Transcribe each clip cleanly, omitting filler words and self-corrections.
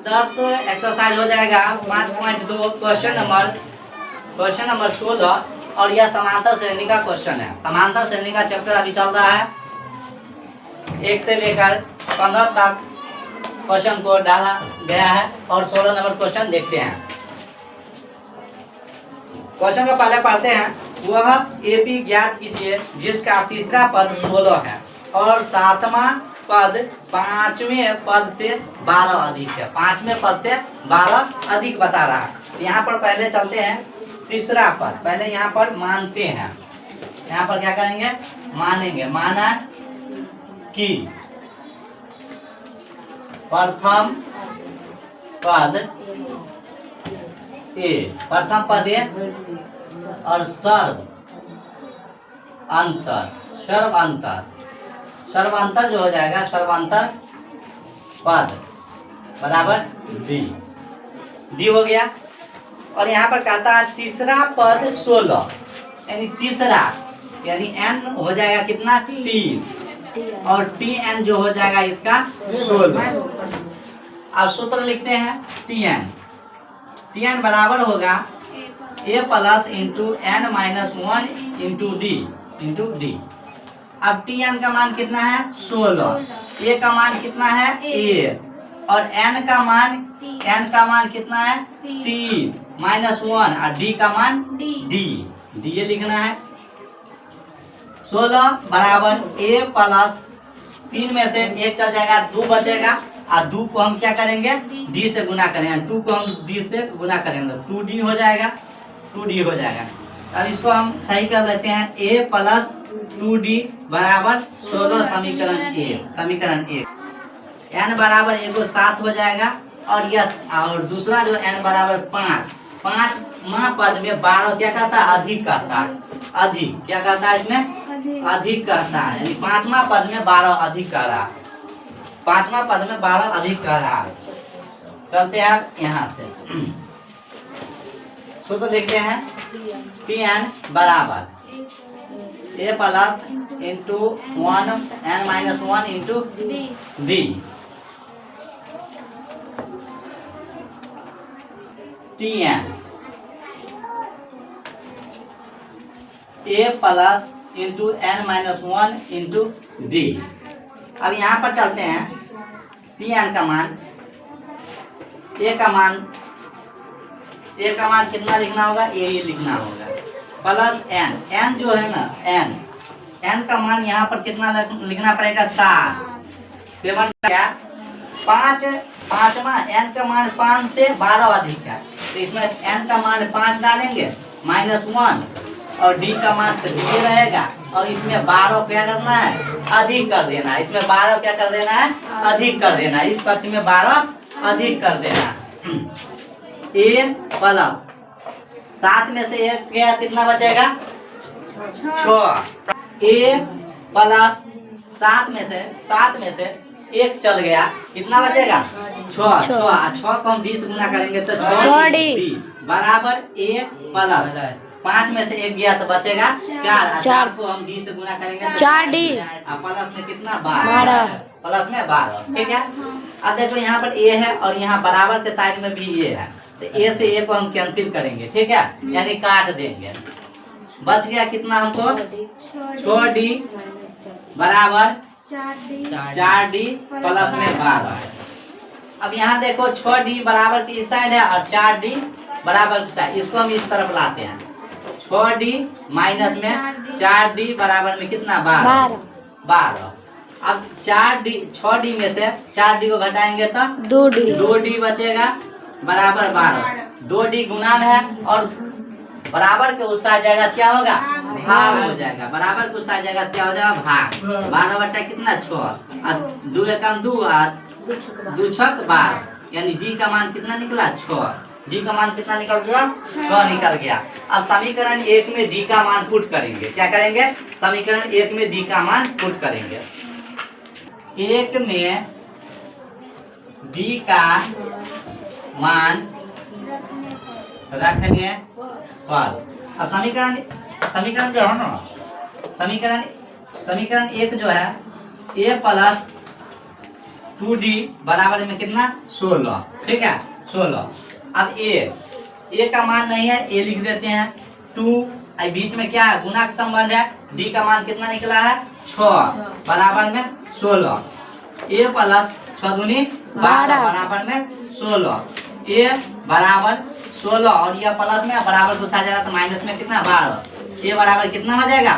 10 exercise हो जाएगा 5.2 question number 16 और यह समांतर श्रेणी का क्वेश्चन है। समांतर श्रेणी का चैप्टर अभी चल रहा है, 1 से लेकर 15 तक क्वेश्चन को डाला गया है और 16 नंबर क्वेश्चन देखते हैं। क्वेश्चन को पहले पढ़ते हैं। वह एपी ज्ञात कीजिए जिसका तीसरा पद 16 है और सातवां पद 5वें पद से 12 अधिक है। 5वें पद से 12 अधिक बता रहा है। यहाँ पर पहले चलते हैं तीसरा पद, पहले यहाँ पर मानते हैं। यहाँ पर क्या करेंगे? मानेंगे। माना कि प्रथम पद ए, प्रथम पद ए और सर्व अंतर जो हो जाएगा, सर्वांतर पद बराबर डी हो गया। और यहाँ पर कहता है तीसरा पद 16, यानी तीसरा यानी n हो जाएगा कितना? 3 और tn जो हो जाएगा इसका 16। अब सूत्र लिखते हैं tn बराबर होगा a plus into n minus 1 into D. अब tn का मान कितना है? 16। a का मान कितना है? a और n का मान कितना है? 3 माइनस 1 और d का मान डी ये लिखना है। 16 बराबर a प्लस 3 में से 1 चल जाएगा, 2 बचेगा और 2 को हम क्या करेंगे? d से गुना करेंगे। 2 को हम d से गुना करेंगे तो 2d हो जाएगा। अब इसको हम सही कर लेते हैं। a प्लस 2d बराबर 16 समीकरण 1। n बराबर 1 को 7 हो जाएगा और दूसरा जो n बराबर 5वां पद में 12 क्या करता है? अधिक करता है। क्या करता है? इसमें अधिक करता है, यानी 5वां पद में 12 अधिक कर रहा है। 5वां पद में 12 अधिक कर रहा है। चलते हैं यहाँ से सूत्र देखते हैं। tn बराबर a plus into 1 n minus 1 into D. tn a plus into n minus 1 into D. अब यहाँ पर चलते हैं। tn का मान a का मान कितना लिखना होगा? a ही लिखना होगा प्लस n जो है ना n का मान यहाँ पर कितना लिखना पड़ेगा? 7 क्या? 5वां n का मान 5 से 12 अधिक है तो इसमें n का मान 5 डालेंगे माइनस 1 और d का मान तो d रहेगा और इसमें 12 क्या करना है? अधिक कर देना। इसमें 12 क्या कर देना है? अधिक कर देना। इस पक्ष में 12 अधिक कर देना। a प्लस 7 में से 1 गया, कितना बचेगा? 6। a प्लस 7 में से 1 चल गया, कितना बचेगा? 6 को हम 20 गुना करेंगे तो 6d बराबर a प्लस 5 में से 1 गया तो बचेगा 4 को हम d से गुना करेंगे तो 4d प्लस में कितना? 12 प्लस में 12। ठीक है। अब देखो यहाँ पर a है और यहाँ बराबर के साइड में भी a है तो a से a को हम कैंसिल करेंगे। ठीक है, यानी काट देंगे। बच गया कितना हमको? 6d बराबर 4d प्लस में 12। अब यहाँ देखो 6d बराबर की इस साइड है और 4d बराबर की साइड, इसको हम इस तरफ लाते हैं। 6d माइनस में 4d बराबर में कितना? 12। अब 6d में से 4d को घटाएंगे तो 2d बचेगा बराबर 12। 2d गुना में है और बराबर के उस साइड जाएगा क्या होगा? भाग हो जाएगा। बराबर के उस साइड जाएगा क्या हो जाएगा? भाग। 12 बटा कितना? 6 2 एकम 2 2 छक 12, यानी d का मान कितना निकला? 6। d का मान कितना निकल गया? 6 निकल गया। अब समीकरण 1 में d का मान पुट करेंगे। क्या करेंगे? समीकरण 1 में d का मान पुट करेंगे। 1 में d का मान रखने पर अब समीकरण जो है ना, समीकरण 1 जो है a प्लस 2D बराबर में कितना 16, ठीक है 16। अब ए का मान नहीं है, ए लिख देते हैं 2, बीच में क्या है गुना का संबंध है, डी का मान कितना निकला है 6 बराबर में 16, ए प्लस 6 दूनी 12 बराबर में 16, ए बराबर 16 और यह प्लस में बराबर घुसा जाएगा तो माइनस में कितना 12, ए बराबर कितना हो जाएगा,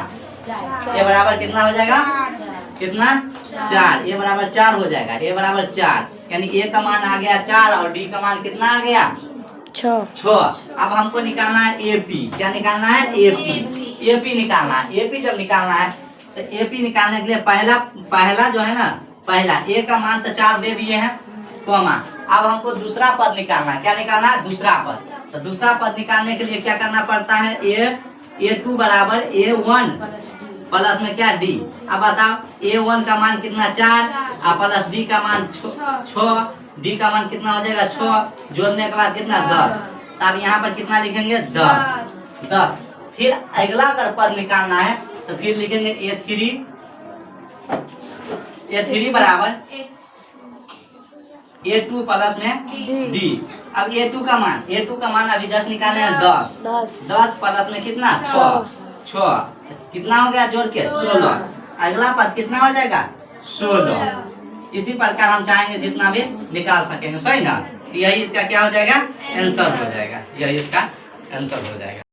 ए बराबर कितना हो जाएगा कितना 4, ए बराबर 4 हो जाएगा, ए बराबर 4 यानी ए का मान आ गया 4 और डी का मान कितना आ गया 6। अब हमको निकालना है एपी, क्या निकालना है एपी निकालना है। एपी जब निकालना है तो एपी निकालने के लिए पहला जो है ना, पहला ए का मान तो 4 दे दिए हैं कॉमा, अब हमको दूसरा पद निकालना है, क्या निकालना है दूसरा पद। तो दूसरा पद निकालने के लिए क्या करना पड़ता है, ए2 बराबर A1 प्लस में क्या डी। अब बताओ A1 का मान कितना 4 और प्लस डी का मान 6, डी का मान कितना हो जाएगा 6, जोड़ने के बाद कितना 10। तब यहाँ पर कितना लिखेंगे 10। फिर अगला अगर पद निकालना है तो फिर लिखेंगे A3 बराबर A2 प्लस में डी। अब A2 का मान अभी जस्ट निकाले हैं 10 प्लस में कितना 6 कितना हो गया जोड़ के 16। अगला पद कितना हो जाएगा 16। इसी प्रकार हम चाहेंगे जितना भी निकाल सकेंगे, सही ना। यही इसका क्या हो जाएगा आंसर हो जाएगा, यही इसका आंसर हो जाएगा।